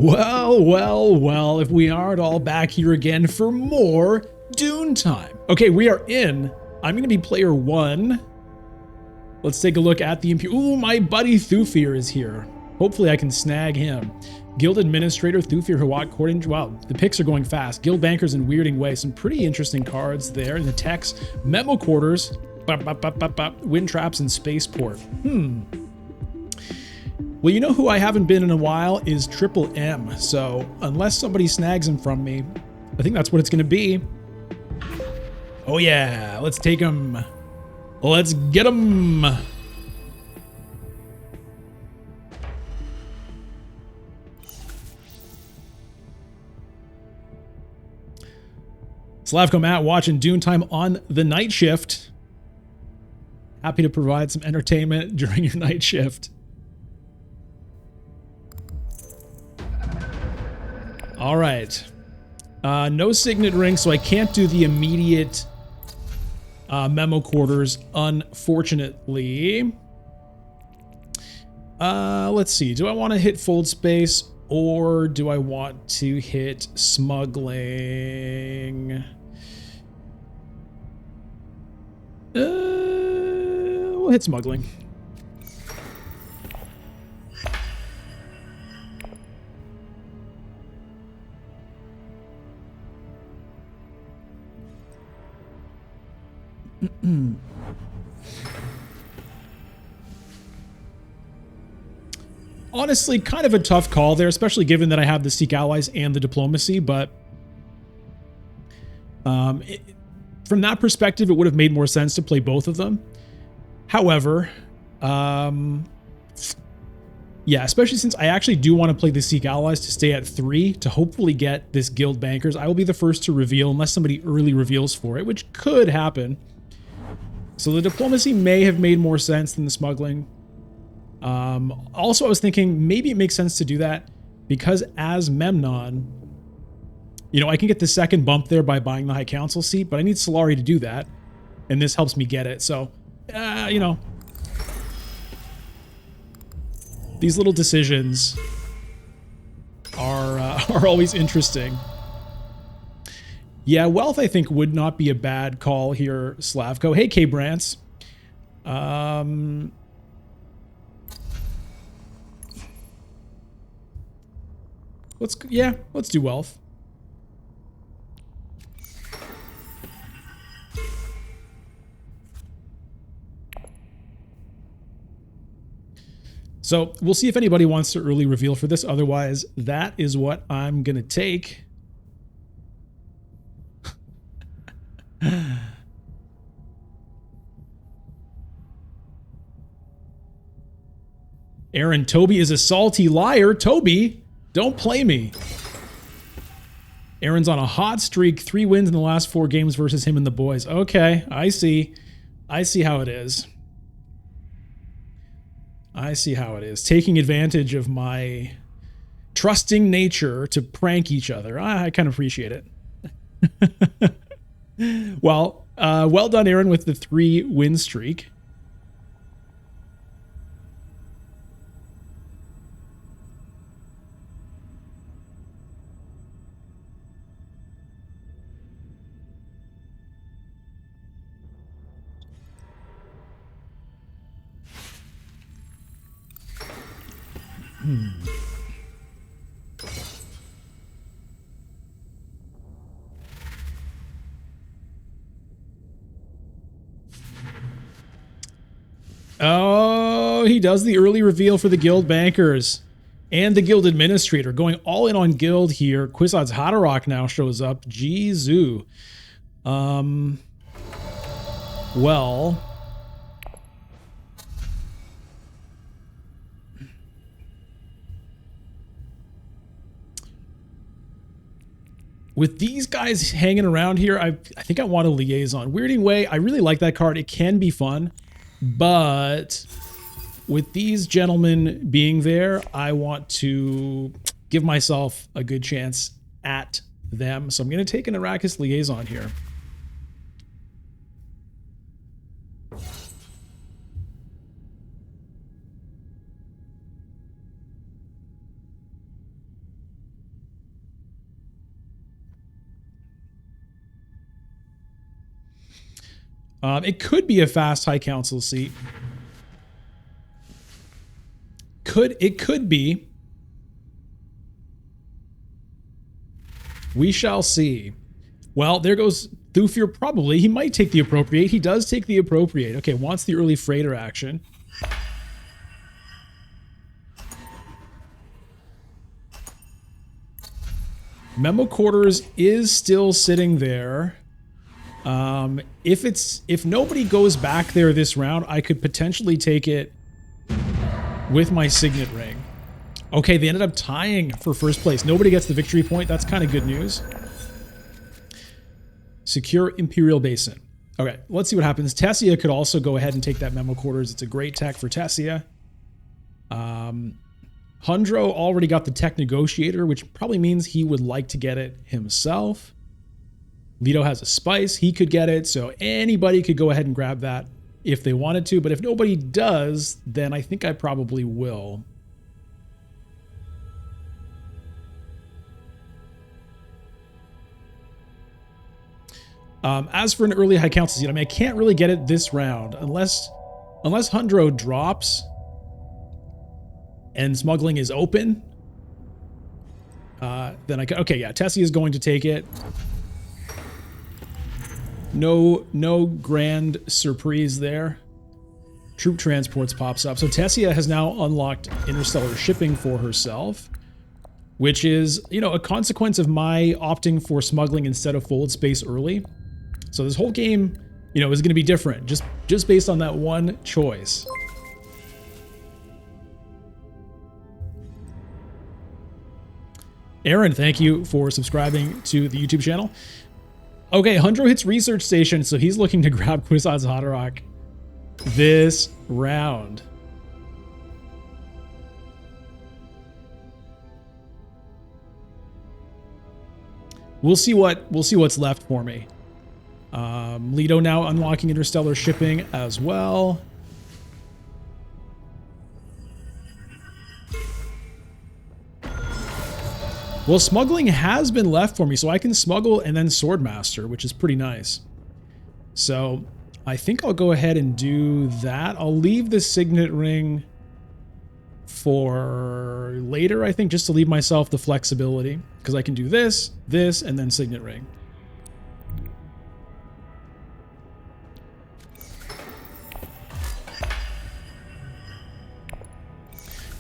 Well, well, well, if we aren't all back here again for more Dune time. Okay, we are in. I'm going to be player one. Let's take a look at the Imperium. Ooh, my buddy Thufir is here. Hopefully I can snag him. Guild Administrator, Thufir Hawat, Courting. Wow, the picks are going fast. Guild Bankers in Weirding Way. Some pretty interesting cards there in the text. Memo Quarters. Wind Traps and Spaceport. Well, you know who I haven't been in a while is Triple M. So unless somebody snags him from me, I think that's what it's going to be. Oh yeah, let's take him. Let's get him. Slavko Matt watching Dune time on the night shift. Happy to provide some entertainment during your night shift. All right. No signet ring, so I can't do the immediate memo quarters, unfortunately. Let's see. Do I want to hit fold space or do I want to hit smuggling? We'll hit smuggling. Honestly, kind of a tough call there, especially given that I have the Seek Allies and the Diplomacy, but from that perspective, it would have made more sense to play both of them. However, yeah, especially since I actually do want to play the Seek Allies to stay at 3 to hopefully get this Guild Bankers. I will be the first to reveal unless somebody early reveals for it, which could happen. So the Diplomacy may have made more sense than the Smuggling. Also, I was thinking maybe it makes sense to do that because as Memnon, you know, I can get the second bump there by buying the High Council seat, but I need Solari to do that, and this helps me get it. So, you know, these little decisions are always interesting. Yeah, Wealth, I think, would not be a bad call here, Slavko. Hey, K-Brants. Let's do Wealth. So we'll see if anybody wants to early reveal for this. Otherwise, that is what I'm going to take. Aaron, Toby is a salty liar. Toby, don't play me. Aaron's on a hot streak. 3 wins in the last 4 games versus him and the boys. Okay, I see. I see how it is. I see how it is. Taking advantage of my trusting nature to prank each other. I kind of appreciate it. Well, well done, Aaron, with the 3 win streak. Oh, he does the early reveal for the Guild Bankers and the Guild Administrator. Going all in on Guild here. Quizod's Hadarok now shows up. Jeezoo. Well, with these guys hanging around here, I think I want a Liaison. Weirding Way, I really like that card. It can be fun. But with these gentlemen being there, I want to give myself a good chance at them. So I'm going to take an Arrakis Liaison here. It could be a fast High Council seat. It could be. We shall see. Well, there goes Thufir probably. He might take the appropriate. He does take the appropriate. Okay, wants the early freighter action. Memo quarters is still sitting there. If nobody goes back there this round, I could potentially take it with my signet ring. Okay, they ended up tying for first place. Nobody gets the victory point. That's kind of good news. Secure Imperial Basin. Okay, let's see what happens. Tessia could also go ahead and take that memo quarters. It's a great tech for Tessia. Hundro already got the tech negotiator, which probably means he would like to get it himself. Leto has a spice. He could get it, so anybody could go ahead and grab that if they wanted to. But if nobody does, then I think I probably will. As for an early High Council seat, I mean, I can't really get it this round unless Hundro drops and smuggling is open. Then I can. Okay, yeah, Tessie is going to take it. No grand surprise there. Troop transports pops up. So Tessia has now unlocked interstellar shipping for herself, which is, you know, a consequence of my opting for smuggling instead of forward space early. So this whole game, you know, is going to be different just based on that one choice. Aaron, thank you for subscribing to the YouTube channel. Okay, Hundro hits research station, so he's looking to grab Kwisatz Haderach this round. We'll see what's left for me. Leto now unlocking interstellar shipping as well. Well, smuggling has been left for me, so I can smuggle and then Swordmaster, which is pretty nice. So I think I'll go ahead and do that. I'll leave the signet ring for later, I think, just to leave myself the flexibility, because I can do this, and then signet ring.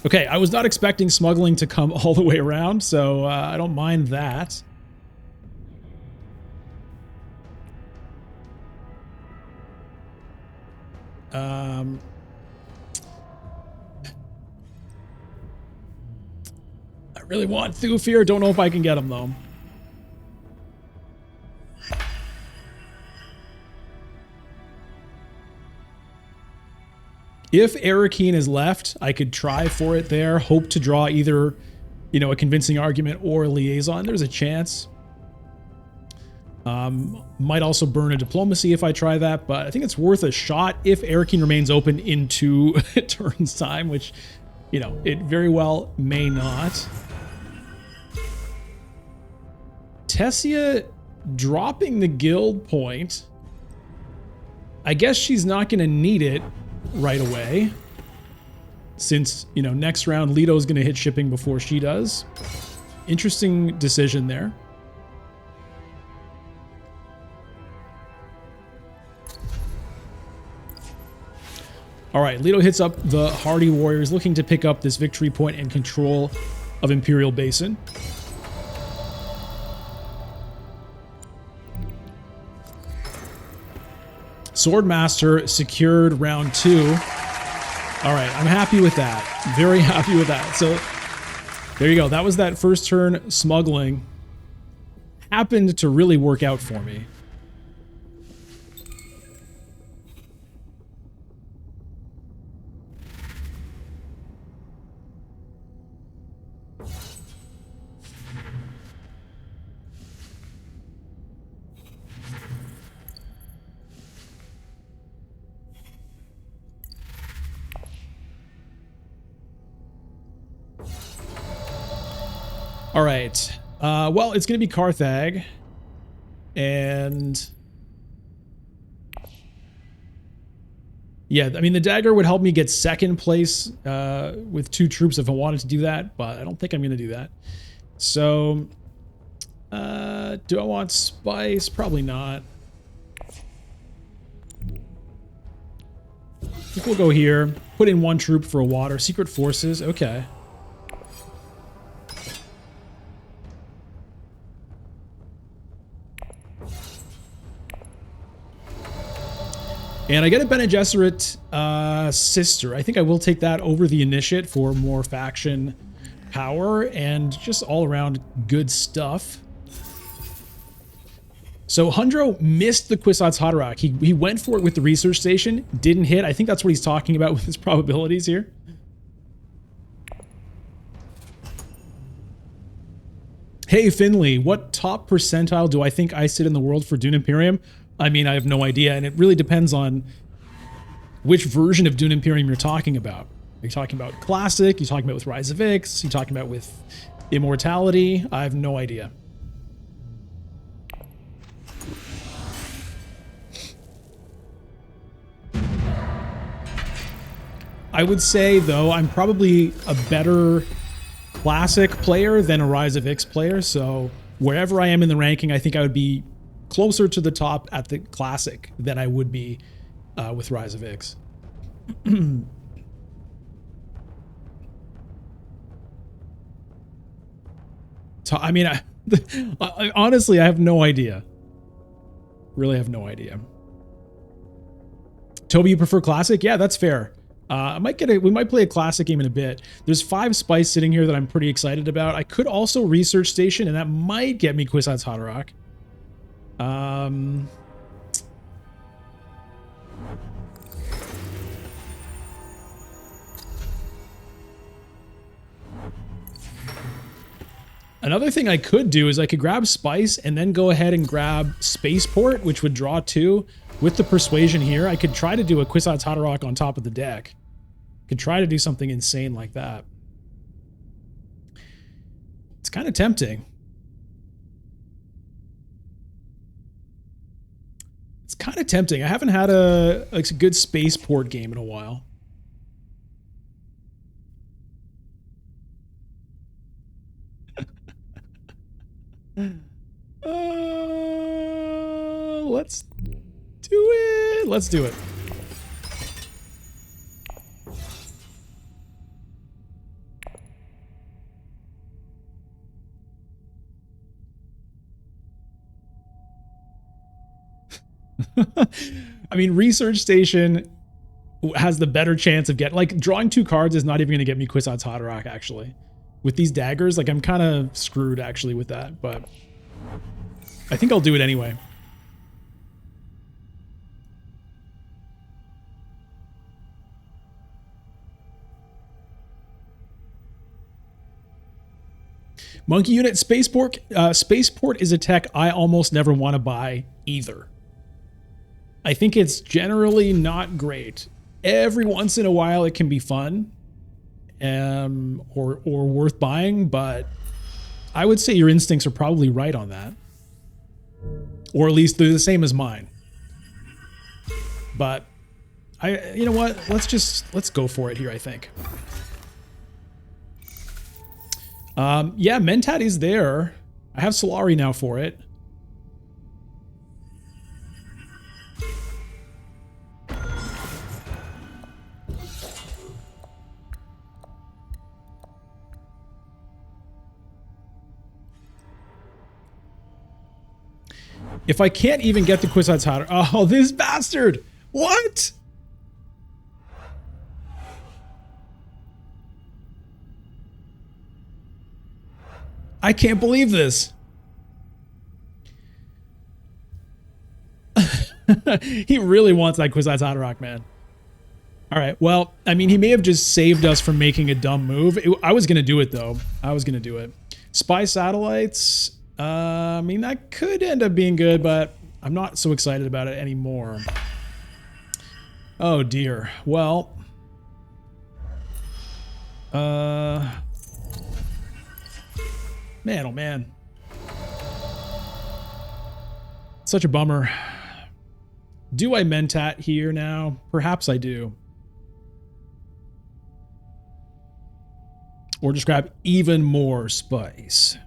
Okay, I was not expecting smuggling to come all the way around, so I don't mind that. I really want Thufir. Don't know if I can get him, though. If Arakeen is left, I could try for it there. Hope to draw either, you know, a convincing argument or a liaison. There's a chance. Might also burn a diplomacy if I try that, but I think it's worth a shot if Arakeen remains open in 2 turns time, which, you know, it very well may not. Tessia dropping the guild point. I guess she's not going to need it right away, since, you know, next round Leto's going to hit shipping before she does. Interesting decision there. All right, Leto hits up the Hardy Warriors, looking to pick up this victory point and control of Imperial Basin. Swordmaster secured round 2. All right, I'm happy with that. Very happy with that. So there you go. That was that first turn smuggling. Happened to really work out for me. All right. Well, it's going to be Carthag. And Yeah, I mean, the dagger would help me get second place with 2 troops if I wanted to do that, but I don't think I'm going to do that. So, do I want spice? Probably not. I think we'll go here. Put in 1 troop for a water. Secret forces. Okay. And I get a Bene Gesserit sister. I think I will take that over the Initiate for more faction power and just all around good stuff. So Hundro missed the Kwisatz Haderach. He went for it with the research station, didn't hit. I think that's what he's talking about with his probabilities here. Hey Finley, what top percentile do I think I sit in the world for Dune Imperium? I mean, I have no idea, and it really depends on which version of Dune Imperium you're talking about. Are you talking about Classic? Are you talking about with Rise of Ix? Are you talking about with Immortality? I have no idea. I would say, though, I'm probably a better Classic player than a Rise of Ix player, so wherever I am in the ranking, I think I would be closer to the top at the Classic than I would be with Rise of Ix. So, I mean, I honestly, I have no idea. Really have no idea. Toby, you prefer Classic? Yeah, that's fair. We might play a Classic game in a bit. There's 5 spice sitting here that I'm pretty excited about. I could also research station, and that might get me Kwisatz Haderach. Another thing I could do is I could grab spice and then go ahead and grab spaceport, which would draw 2. With the persuasion here, I could try to do a Kwisatz Haderach on top of the deck. Could try to do something insane like that. It's kind of tempting. It's kind of tempting. I haven't had a good spaceport game in a while. Let's do it. Let's do it. I mean, research station has the better chance of getting, like, drawing 2 cards is not even going to get me Kwisatz Haderach, actually. With these daggers, like, I'm kind of screwed, actually, with that, but I think I'll do it anyway. Monkey Unit, Spaceport is a tech I almost never want to buy either. I think it's generally not great. Every once in a while it can be fun or worth buying, but I would say your instincts are probably right on that. Or at least they're the same as mine. But you know what? Let's go for it here, I think. Yeah, Mentat is there. I have Solari now for it. If I can't even get the Kwisatz Haderach, oh, this bastard! What? I can't believe this. He really wants that Kwisatz Haderach, man. All right, well, I mean, he may have just saved us from making a dumb move. I was going to do it, though. I was going to do it. Spy satellites. I mean, that could end up being good, but I'm not so excited about it anymore. Oh, dear. Well. Man, oh, man. Such a bummer. Do I mentat here now? Perhaps I do. Or just grab even more spice.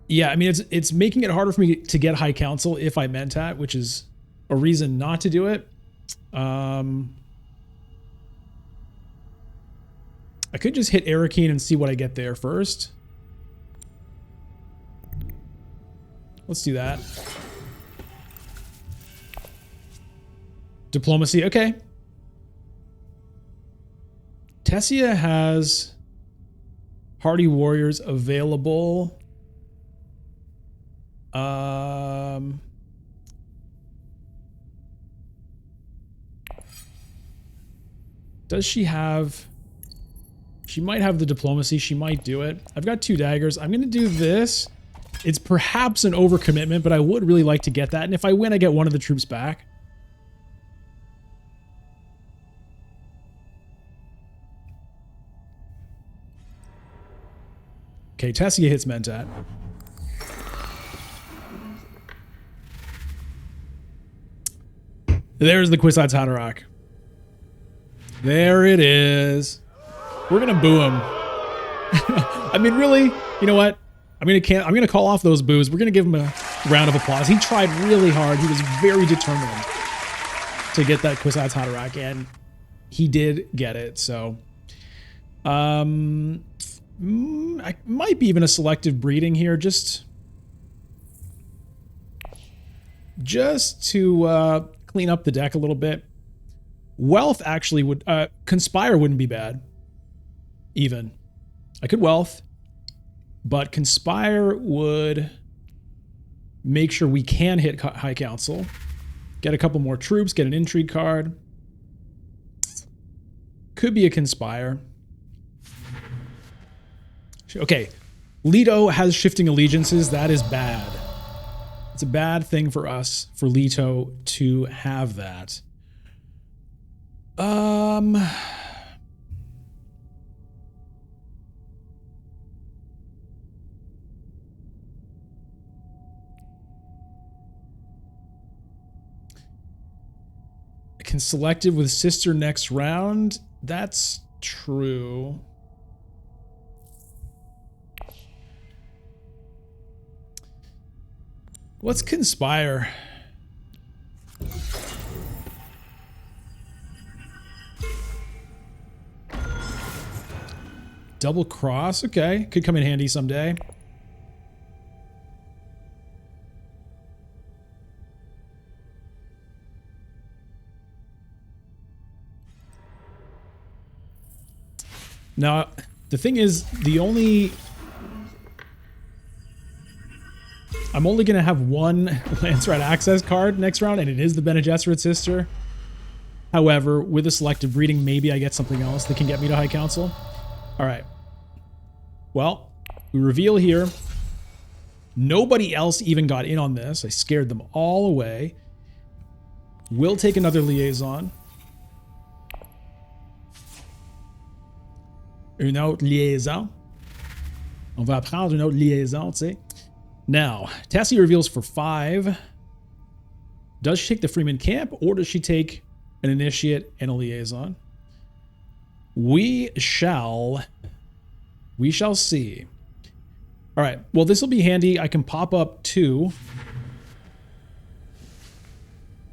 Yeah, I mean, it's making it harder for me to get high council if I mentat, which is a reason not to do it. I could just hit Arakeen and see what I get there first. Let's do that. Diplomacy, okay. Tessia has hardy warriors available. Does she have... She might have the diplomacy. She might do it. I've got 2 daggers. I'm going to do this. It's perhaps an overcommitment, but I would really like to get that. And if I win, I get one of the troops back. Okay, Tessia hits Mentat. There's the Kwisatz Haderach. There it is. We're gonna boo him. I mean, really, you know what? I'm gonna call off those boos. We're gonna give him a round of applause. He tried really hard. He was very determined to get that Kwisatz Haderach, and he did get it. So, I might be even a selective breeding here, just to clean up the deck a little bit. Wealth actually would Conspire wouldn't be bad. Even I could Wealth, but Conspire would make sure we can hit High Council, get a couple more troops, get an Intrigue card. Could be a Conspire. Okay, Leto has shifting allegiances. That is bad. It's a bad thing for us, for Leto to have that. I can select it with sister next round. That's true. Let's Conspire. Double cross, okay. Could come in handy someday. Now, the thing is, I'm only going to have one Lancerat access card next round, and it is the Bene Gesserit sister. However, with a selective breeding, maybe I get something else that can get me to High Council. All right. Well, we reveal here. Nobody else even got in on this. I scared them all away. We'll take another liaison. Une autre liaison. On va prendre une autre liaison, tu sais. Now, Tessia reveals for 5. Does she take the Freeman Camp, or does she take an Initiate and a Liaison? We shall see. All right, well, this will be handy. I can pop up 2.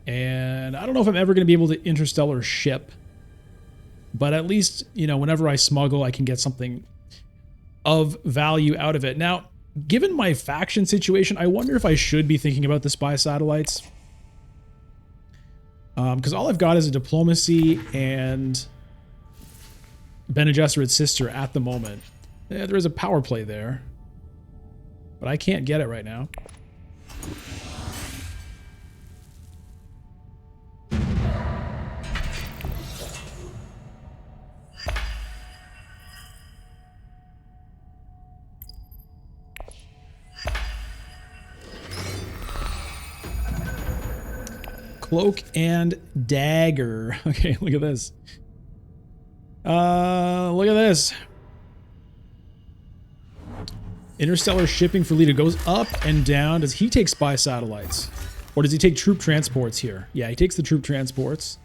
And I don't know if I'm ever going to be able to interstellar ship. But at least, you know, whenever I smuggle, I can get something of value out of it. Now, given my faction situation, I wonder if I should be thinking about the spy satellites. Because all I've got is a diplomacy and Bene Gesserit's sister at the moment. Yeah, there is a power play there. But I can't get it right now. Cloak and dagger. Okay, look at this. Look at this. Interstellar shipping for Leto goes up and down. Does he take spy satellites? Or does he take troop transports here? Yeah, he takes the troop transports.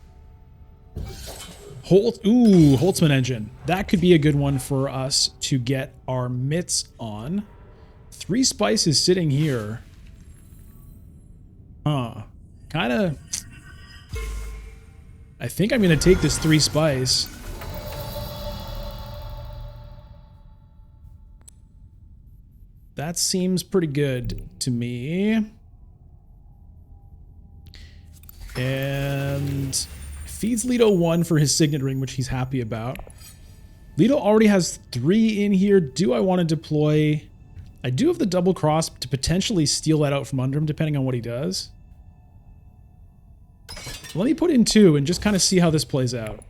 Holtzman engine. That could be a good one for us to get our mitts on. 3 spices sitting here. Huh. Kind of... I think I'm going to take this 3 spice. That seems pretty good to me. And feeds Leto 1 for his signet ring, which he's happy about. Leto already has 3 in here. Do I want to deploy? I do have the double cross to potentially steal that out from under him, depending on what he does. Let me put in 2 and just kind of see how this plays out.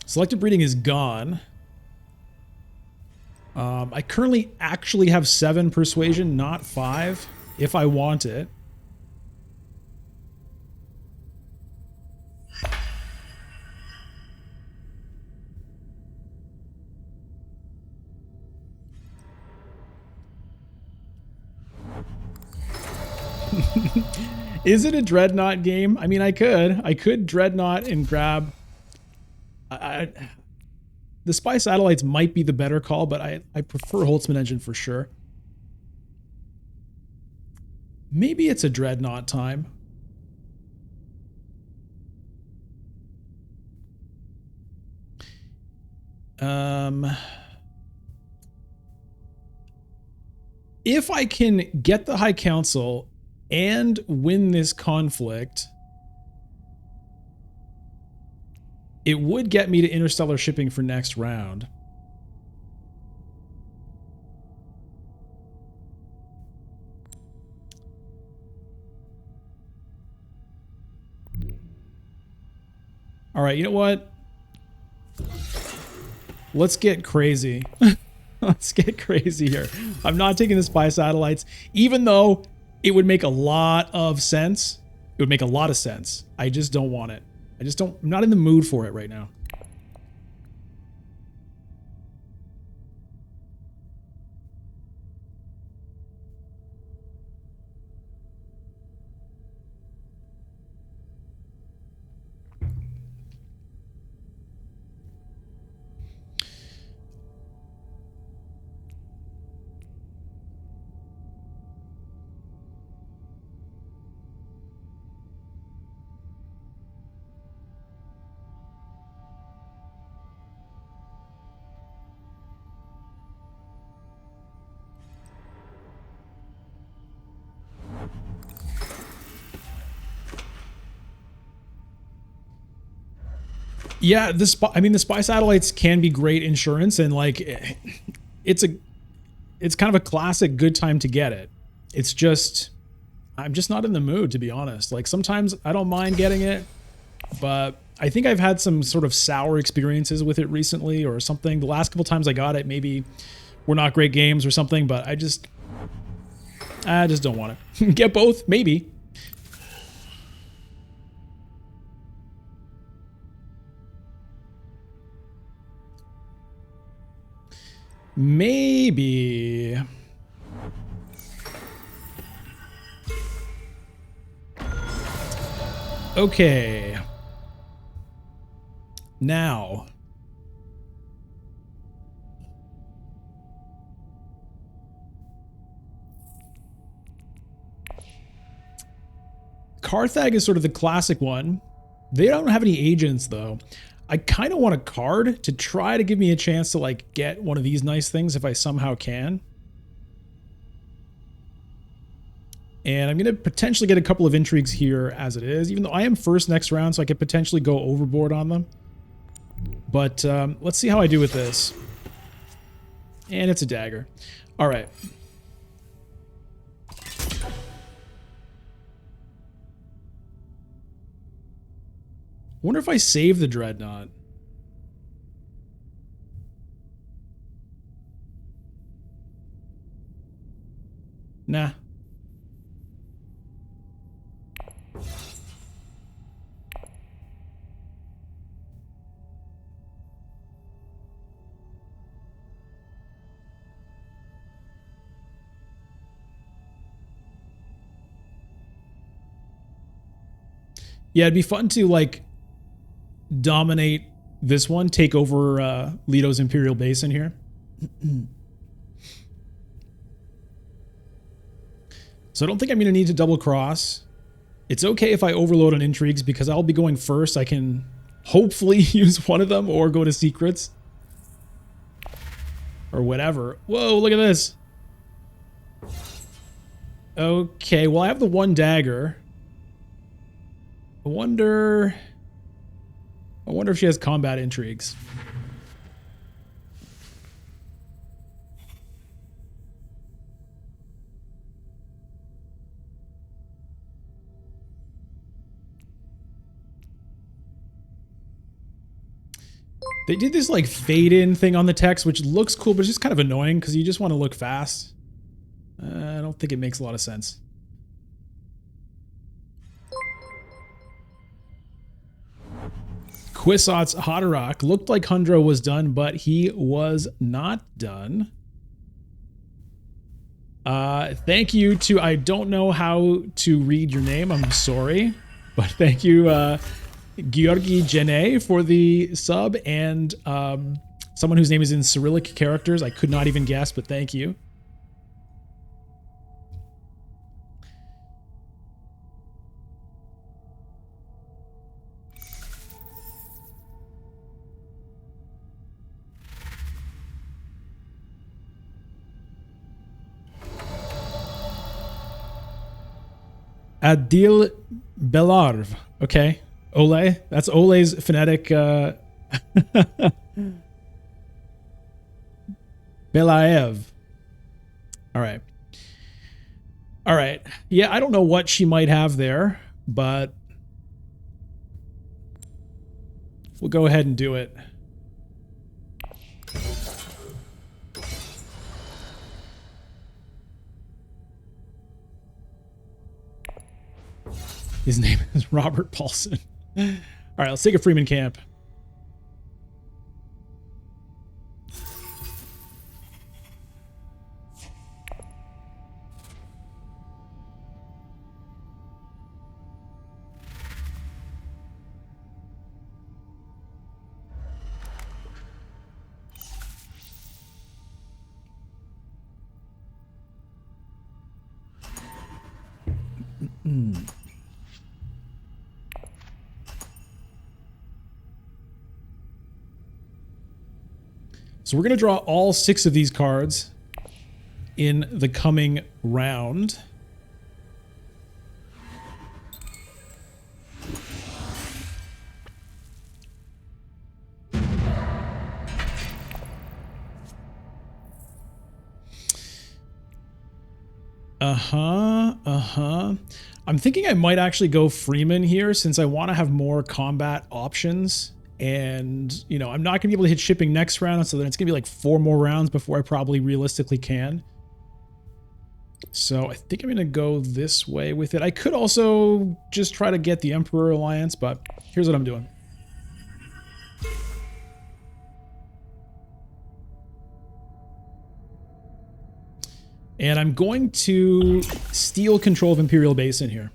Selective breeding is gone. I currently actually have 7 persuasion, not 5, if I want it. Is it a Dreadnought game? I mean, I could Dreadnought and grab... the spy satellites might be the better call, but I prefer Holtzman engine for sure. Maybe it's a Dreadnought time. If I can get the High Council and win this conflict, it would get me to interstellar shipping for next round. All right, you know what? Let's get crazy. Let's get crazy here. I'm not taking the spy satellites, even though it would make a lot of sense. It would make a lot of sense. I just don't want it. I'm not in the mood for it right now. Yeah, the spy satellites can be great insurance, and like it's kind of a classic good time to get it. It's just I'm just not in the mood, to be honest. Like sometimes I don't mind getting it, but I think I've had some sort of sour experiences with it recently or something. The last couple times I got it maybe were not great games or something, but I just don't want it. Get both, maybe. Maybe. Okay. Now. Carthag is sort of the classic one. They don't have any agents though. I kind of want a card to try to give me a chance to like get one of these nice things if I somehow can. And I'm going to potentially get a couple of intrigues here as it is, even though I am first next round, so I could potentially go overboard on them. But let's see how I do with this. And it's a dagger. All right. Wonder if I save the Dreadnought. Nah. Yeah, it'd be fun to like dominate this one, take over Leto's Imperial base in here. So I don't think I'm going to need to double cross. It's okay if I overload on intrigues because I'll be going first. I can hopefully use one of them or go to secrets. Or whatever. Whoa, look at this. Okay, well I have the one dagger. I wonder if she has combat intrigues. They did this like fade in thing on the text, which looks cool, but it's just kind of annoying because you just want to look fast. I don't think it makes a lot of sense. Quisot's Haderach looked like Hundra was done, but he was not done. Thank you to, I don't know how to read your name, I'm sorry, but thank you, Georgi Jene for the sub, and someone whose name is in Cyrillic characters. I could not even guess, but thank you. Adil Belarv. Okay. Ole. That's Ole's phonetic. Belaev. All right. All right. Yeah, I don't know what she might have there, but we'll go ahead and do it. His name is Robert Paulson. All right, let's take a Freeman camp. So we're going to draw all 6 of these cards in the coming round. I'm thinking I might actually go Freeman here since I want to have more combat options. And, you know, I'm not going to be able to hit shipping next round, so then it's going to be like 4 more rounds before I probably realistically can. So I think I'm going to go this way with it. I could also just try to get the Emperor Alliance, but here's what I'm doing. And I'm going to steal control of Imperial Base in here.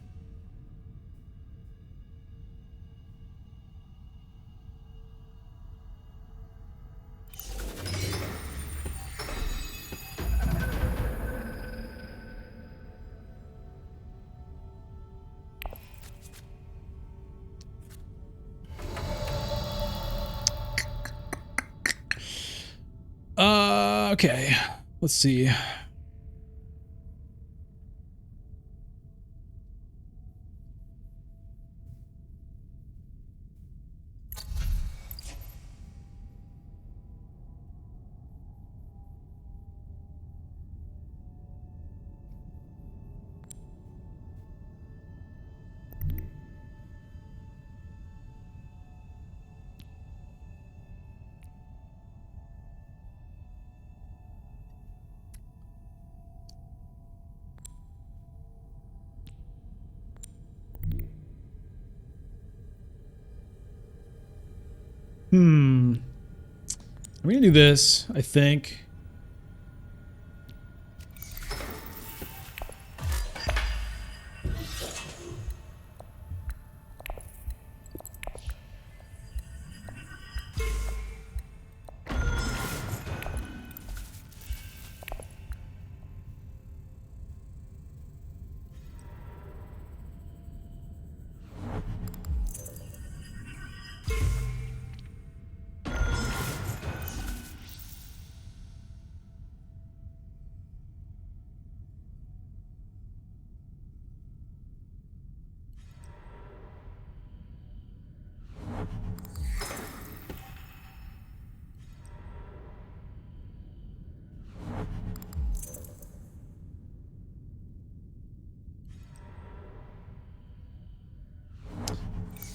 Okay, let's see. I'm gonna do this, I think.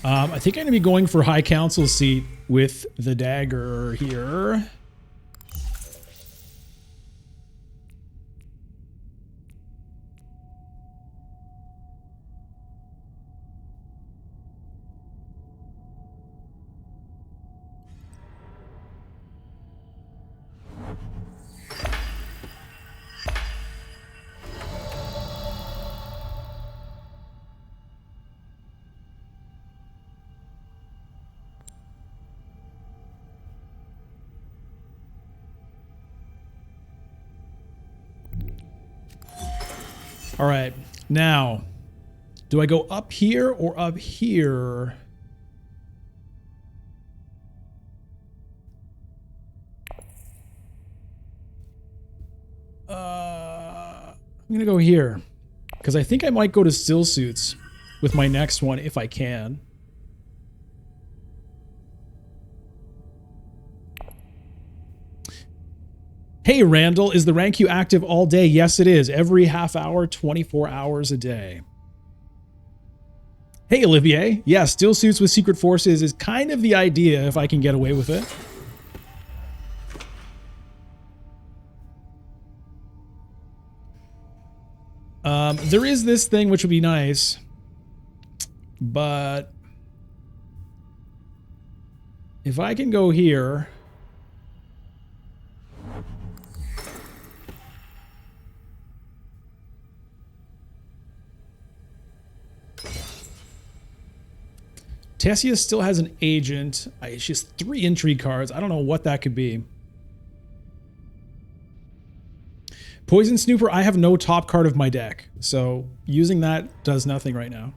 I think I'm going to be going for High Council seat with the dagger here. All right, now, do I go up here or up here? I'm gonna go here because I think I might go to still suits with my next one if I can. Hey, Randall, is the rank queue active all day? Yes, it is. Every half hour, 24 hours a day. Hey, Olivier. Yeah, still suits with Secret Forces is kind of the idea if I can get away with it. There is this thing which would be nice, but if I can go here... Tessia still has an agent. She has 3 intrigue cards. I don't know what that could be. Poison Snooper, I have no top card of my deck, so using that does nothing right now.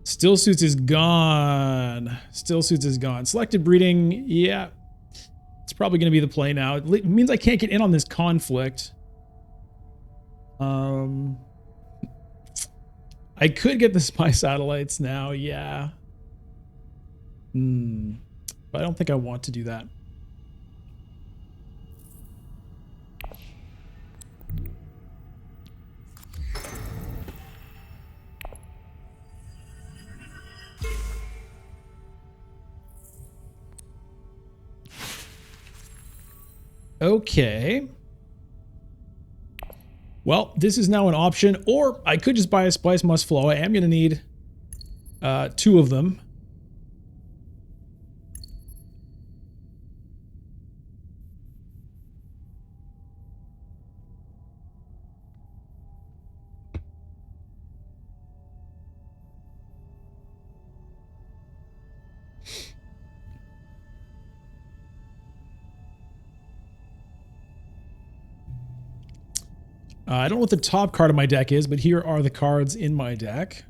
Still Suits is gone. Still Suits is gone. Selected Breeding, yeah. It's probably going to be the play now. It means I can't get in on this conflict. I could get the Spy Satellites now, yeah. But I don't think I want to do that. Okay. Well, this is now an option, or I could just buy a Splice Must Flow. I am going to need 2 of them. I don't know what the top card of my deck is, but here are the cards in my deck.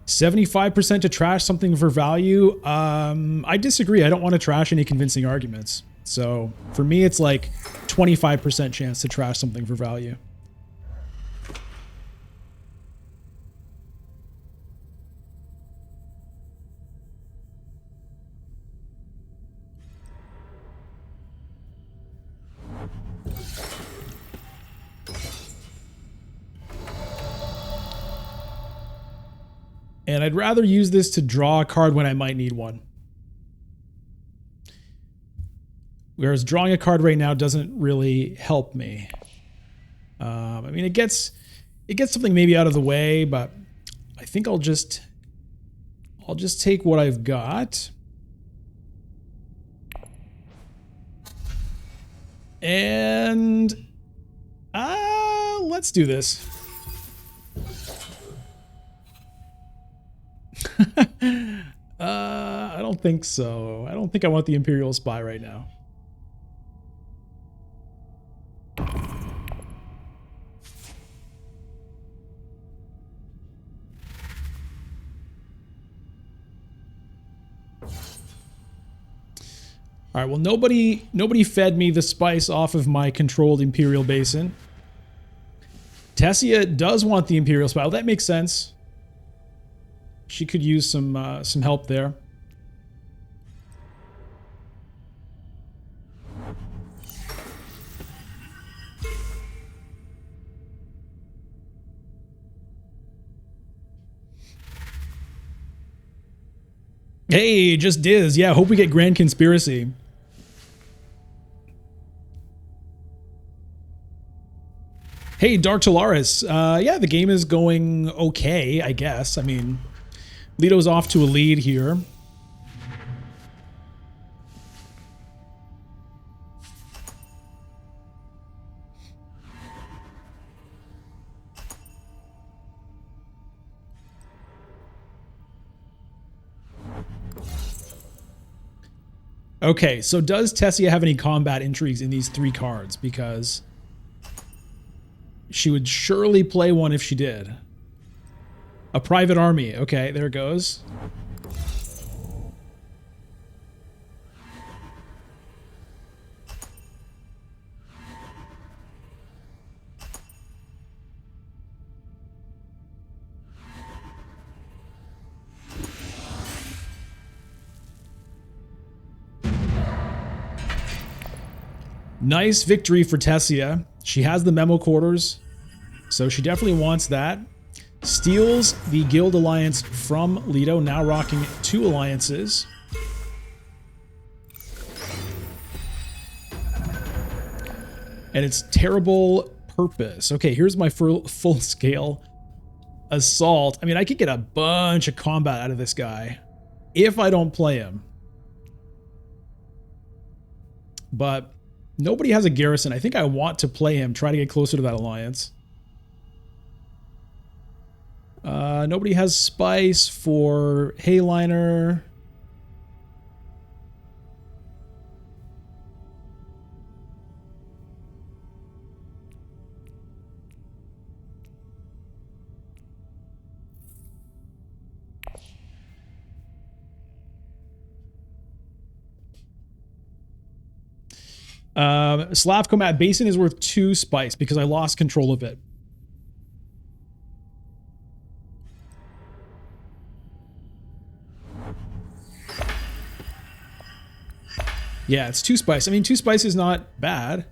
"75% to trash something for value." I disagree. I don't want to trash any convincing arguments. So for me, it's like 25% chance to trash something for value. And I'd rather use this to draw a card when I might need one. Whereas drawing a card right now doesn't really help me. I mean, it gets something maybe out of the way, but I think I'll just take what I've got. And let's do this. I don't think so. I don't think I want the Imperial Spy right now. All right, well, nobody fed me the spice off of my controlled Imperial Basin. Tessia does want the Imperial Spy. Well, that makes sense. She could use some help there. Hey, just Diz. Yeah, hope we get Grand Conspiracy. Hey, Dark Talaris. Yeah, the game is going okay, I guess. I mean, Lito's off to a lead here. Okay, so does Tessia have any combat intrigues in these 3 cards? Because she would surely play one if she did. A private army. Okay, there it goes. Nice victory for Tessia. She has the memo quarters, so she definitely wants that. Steals the Guild Alliance from Lito, now rocking 2 alliances. And it's terrible purpose. Okay, here's my full-scale assault. I mean, I could get a bunch of combat out of this guy if I don't play him. But nobody has a garrison. I think I want to play him, try to get closer to that alliance. Nobody has spice for Hayliner. Slavkomat Basin is worth 2 spice because I lost control of it. Yeah, it's 2 spice. I mean, 2 spice is not bad.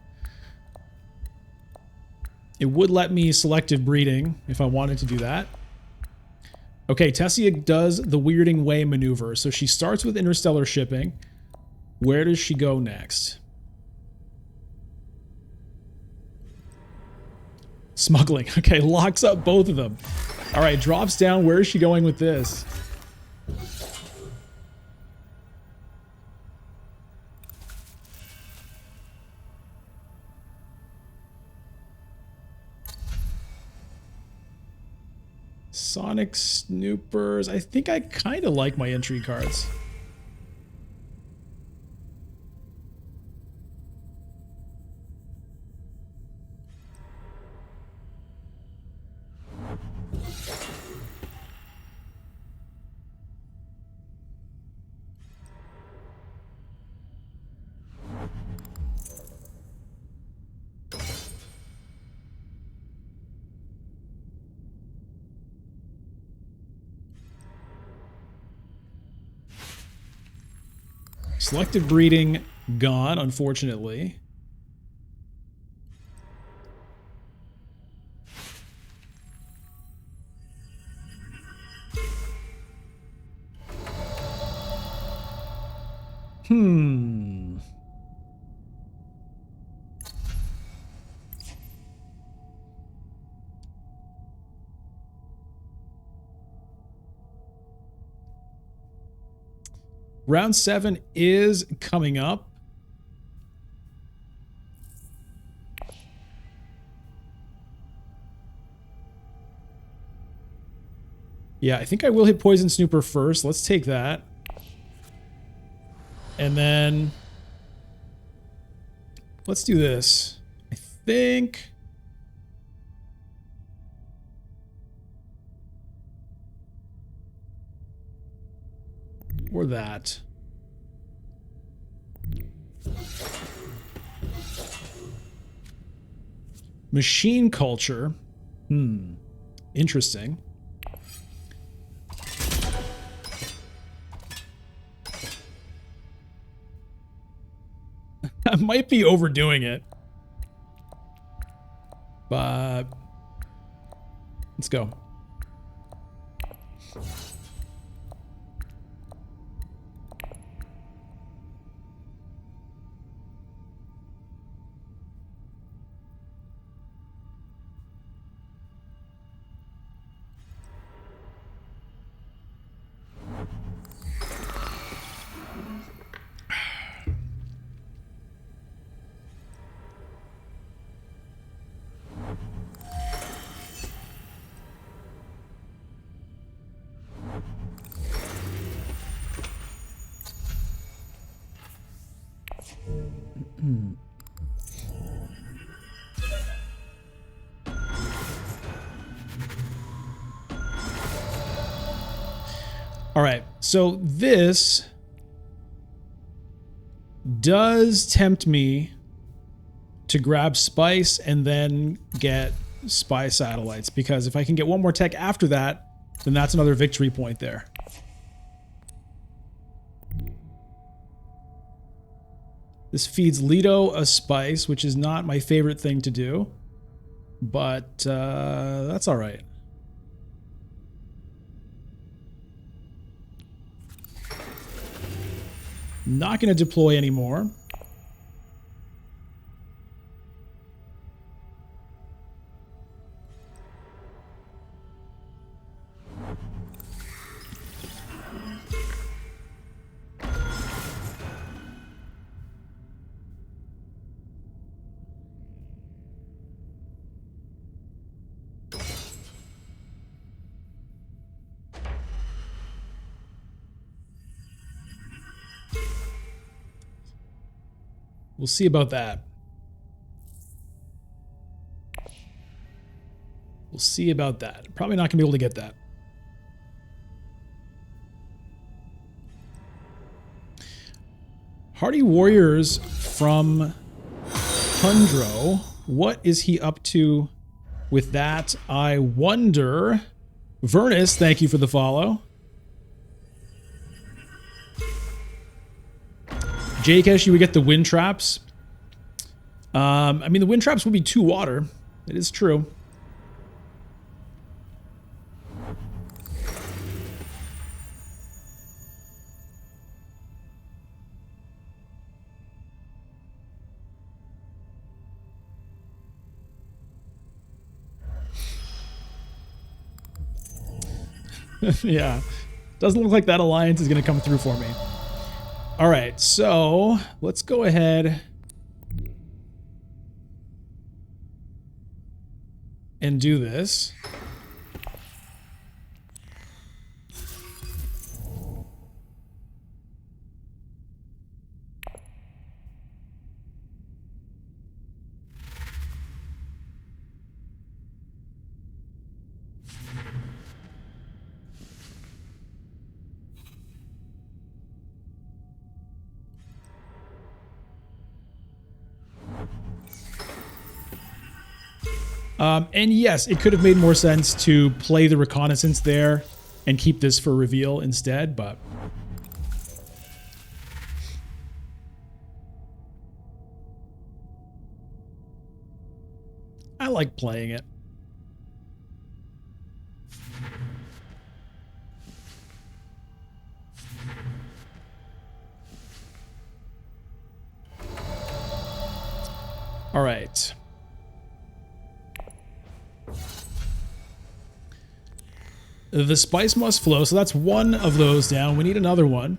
It would let me selective breeding if I wanted to do that. Okay, Tessia does the Weirding Way maneuver. So she starts with interstellar shipping. Where does she go next? Smuggling. Okay, locks up both of them. All right, drops down. Where is she going with this? Sonic Snoopers. I think I kind of like my entry cards. Selective breeding gone, unfortunately. Round 7 is coming up. Yeah, I think I will hit Poison Snooper first. Let's take that. And then let's do this. I think or that. Machine culture. Interesting. I might be overdoing it. But let's go. All right, so this does tempt me to grab Spice and then get Spy Satellites, because if I can get one more tech after that, then that's another victory point there. This feeds Leto a Spice, which is not my favorite thing to do, but that's all right. Not going to deploy anymore. We'll see about that. We'll see about that. Probably not going to be able to get that. Hardy Warriors from Tundro. What is he up to with that? I wonder. Vernus, thank you for the follow. Jakesh, you would get the wind traps. I mean, the wind traps will be 2 water. It is true. Yeah. Doesn't look like that alliance is going to come through for me. All right, so let's go ahead and do this. And yes, it could have made more sense to play the reconnaissance there and keep this for reveal instead, but I like playing it. All right. The spice must flow, so that's one of those down. We need another one.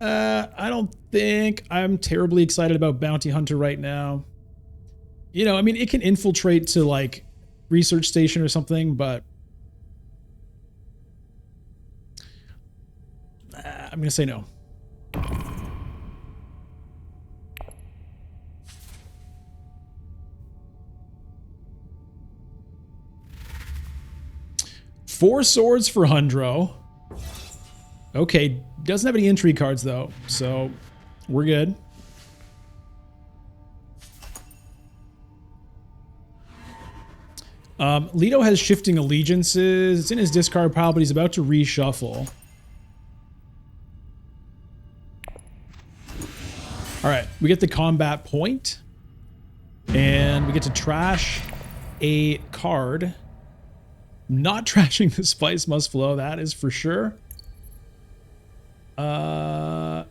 I don't think I'm terribly excited about Bounty Hunter right now. You know, I mean, it can infiltrate to, like, research station or something, but I'm going to say no. Four swords for Hundro. Okay, doesn't have any intrigue cards though, so we're good. Leto has shifting allegiances. It's in his discard pile, but he's about to reshuffle. All right, we get the combat point, and we get to trash a card. Not trashing the spice must flow, that is for sure. I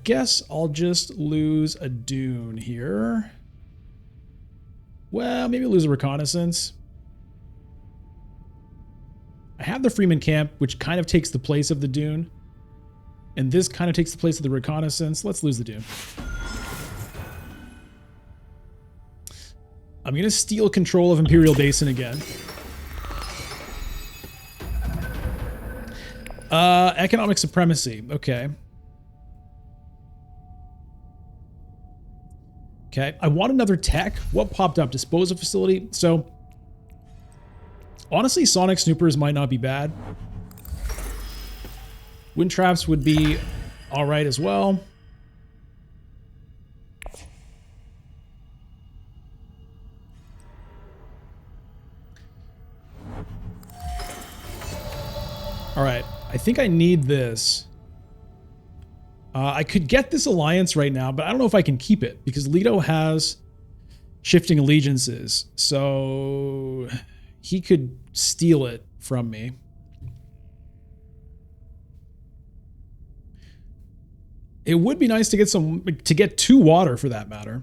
guess I'll just lose a Dune here. Well, maybe lose a reconnaissance. I have the Freeman Camp, which kind of takes the place of the Dune. And this kind of takes the place of the reconnaissance. Let's lose the Dune. I'm going to steal control of Imperial Basin again. Economic supremacy. Okay. Okay. I want another tech. What popped up? Disposal facility. So, honestly, Sonic Snoopers might not be bad. Wind traps would be all right as well. All right. I think I need this. I could get this alliance right now, but I don't know if I can keep it because Leto has shifting allegiances. So he could steal it from me. It would be nice to get 2 water for that matter.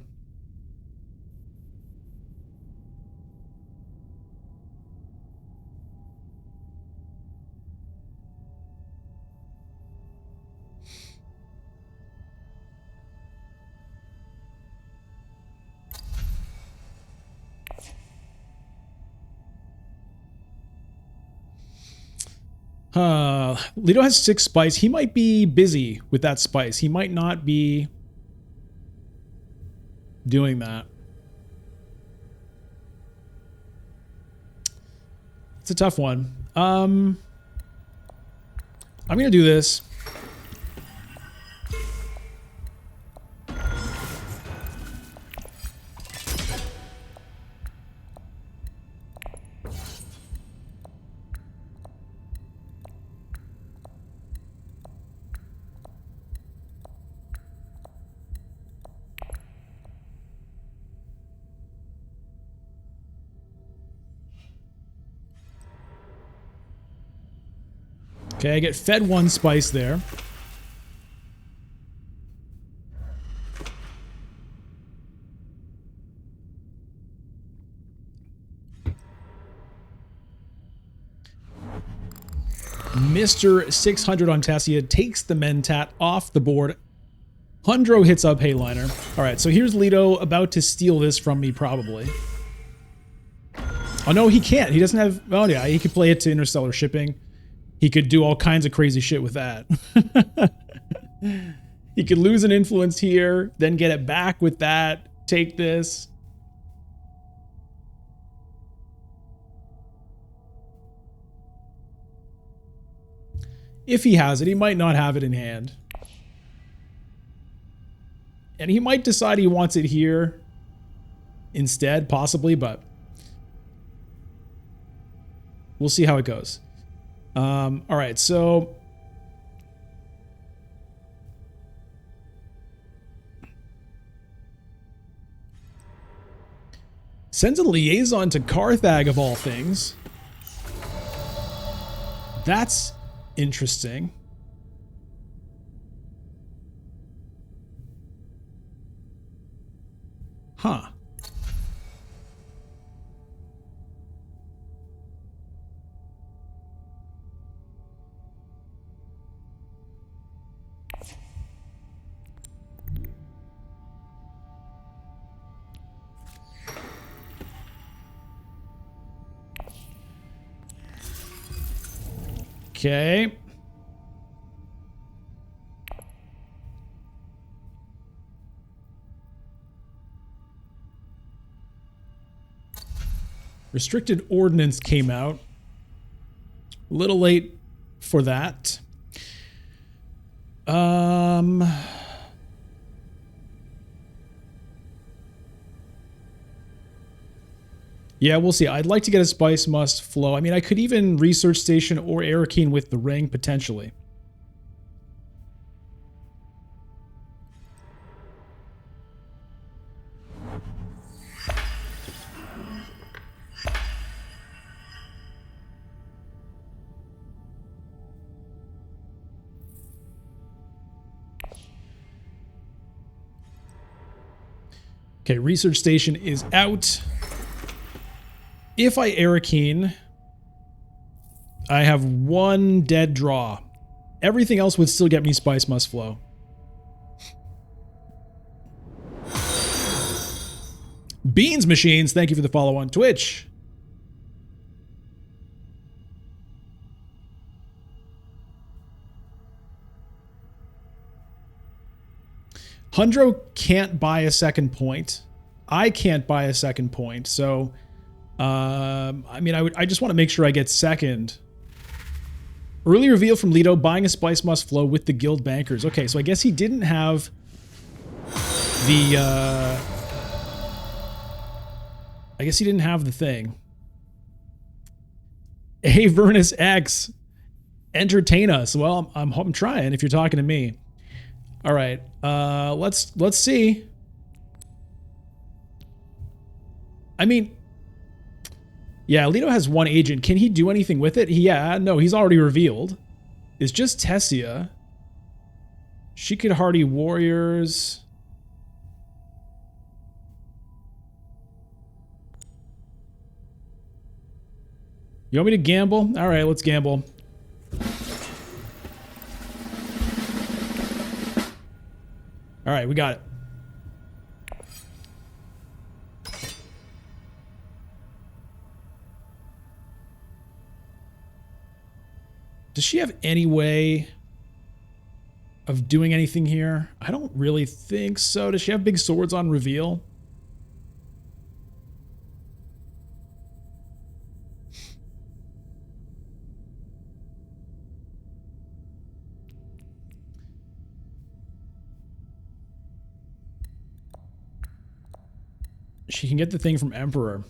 Leto has 6 spice. He might be busy with that spice. He might not be doing that. It's a tough one. I'm going to do this. Okay, I get fed 1 spice there. Mr. 600 on Tessia takes the Mentat off the board. Hundro hits up Hayliner. All right, so here's Leto about to steal this from me probably. Oh no, he can't. He doesn't have... Oh yeah, he could play it to interstellar shipping. He could do all kinds of crazy shit with that. He could lose an influence here, then get it back with that. Take this. If he has it, he might not have it in hand. And he might decide he wants it here instead, possibly, but we'll see how it goes. All right, so sends a liaison to Carthag of all things. That's interesting. Huh. Okay. Restricted ordnance came out. A little late for that. Yeah, we'll see. I'd like to get a spice must flow. I mean, I could even research station or Arakeen with the ring, potentially. Okay, research station is out. If I Arakeen, I have one dead draw. Everything else would still get me Spice Must Flow. Beans Machines, thank you for the follow on Twitch. Hundro can't buy a second point. I can't buy a second point, so I mean, I just want to make sure I get second. Early reveal from Leto, buying a spice must flow with the guild bankers. Okay, so I guess he didn't have the I guess he didn't have the thing. Hey, Vernus X, entertain us. Well, I'm trying if you're talking to me. All right, let's see. I mean, yeah, Leto has one agent. Can he do anything with it? Yeah, no, he's already revealed. It's just Tessia. She could hardy warriors. You want me to gamble? All right, let's gamble. All right, we got it. Does she have any way of doing anything here? I don't really think so. Does she have big swords on reveal? She can get the thing from Emperor.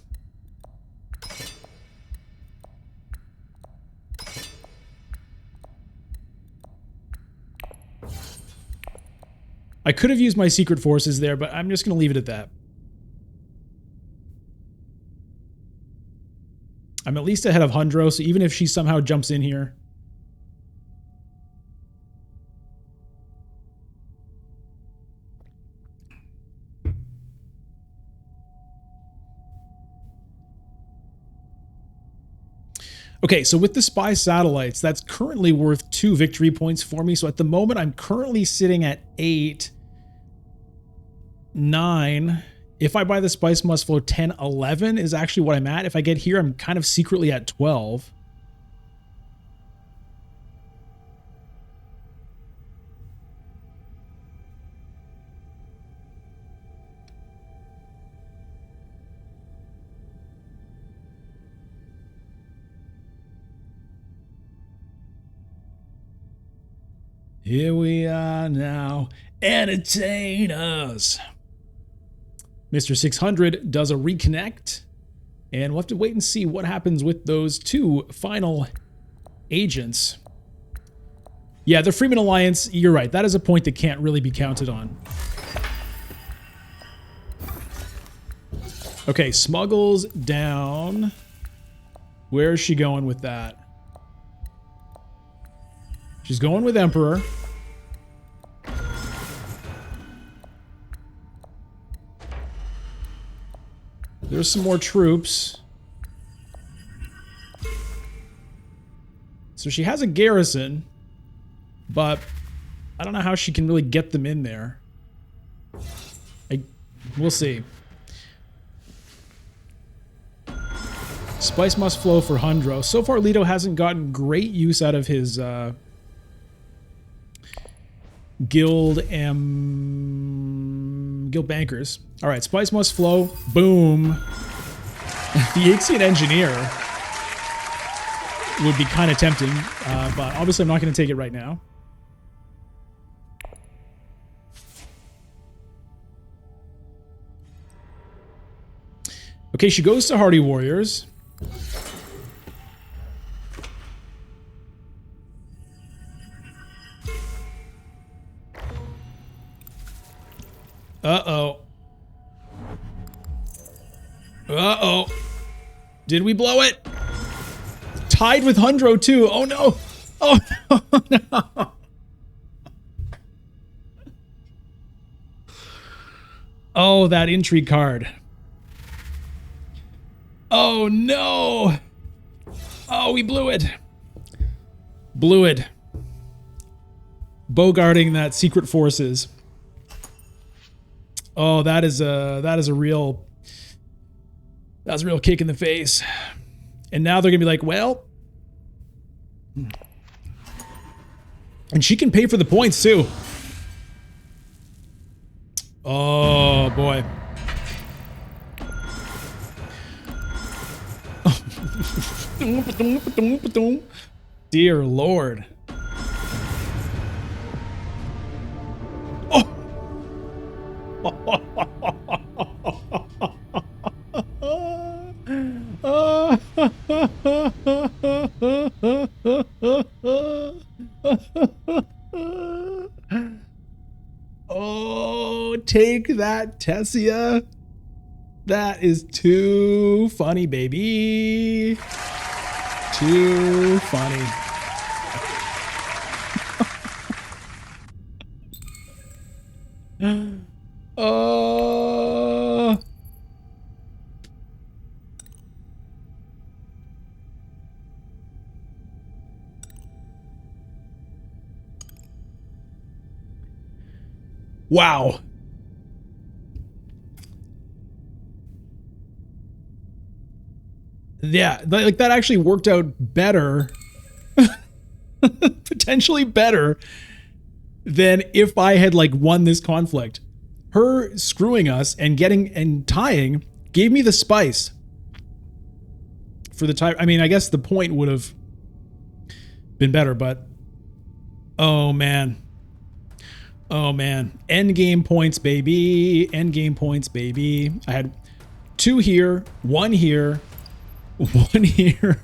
I could have used my secret forces there, but I'm just going to leave it at that. I'm at least ahead of Hundro, so even if she somehow jumps in here. Okay, so with the spy satellites, that's currently worth 2 victory points for me. So at the moment, I'm currently sitting at 8. 9. If I buy the spice must flow, 10, 11 is actually what I'm at. If I get here, I'm kind of secretly at 12. Here we are now. Entertain us. Mr. 600 does a reconnect, and we'll have to wait and see what happens with those 2 final agents. Yeah, the Freeman Alliance, you're right. That is a point that can't really be counted on. Okay, Smuggles down. Where is she going with that? She's going with Emperor. There's some more troops. So she has a garrison, but I don't know how she can really get them in there. We'll see. Spice must flow for Hundro. So far, Leto hasn't gotten great use out of his guild bankers. All right, spice must flow. Boom. The Ixian engineer would be kind of tempting, but obviously I'm not going to take it right now. Okay, she goes to Hardy Warriors. Uh-oh. Uh-oh. Did we blow it? Tied with Hundro too. Oh no. Oh no. Oh, that intrigue card. Oh no. Oh, we blew it. Blew it. Bogarting that secret forces. Oh, that is a real kick in the face. And now they're gonna be like, well, and she can pay for the points too. Oh boy. Dear Lord. Oh, take that, Tessia. That is too funny, baby. Too funny. Wow. Yeah, like that actually worked out better. Potentially better than if I had like won this conflict. Her screwing us and getting and tying gave me the spice for the tie. I mean, I guess the point would have been better, but oh man. Oh man. End game points, baby. End game points, baby. I had 2 here, 1 here, 1 here.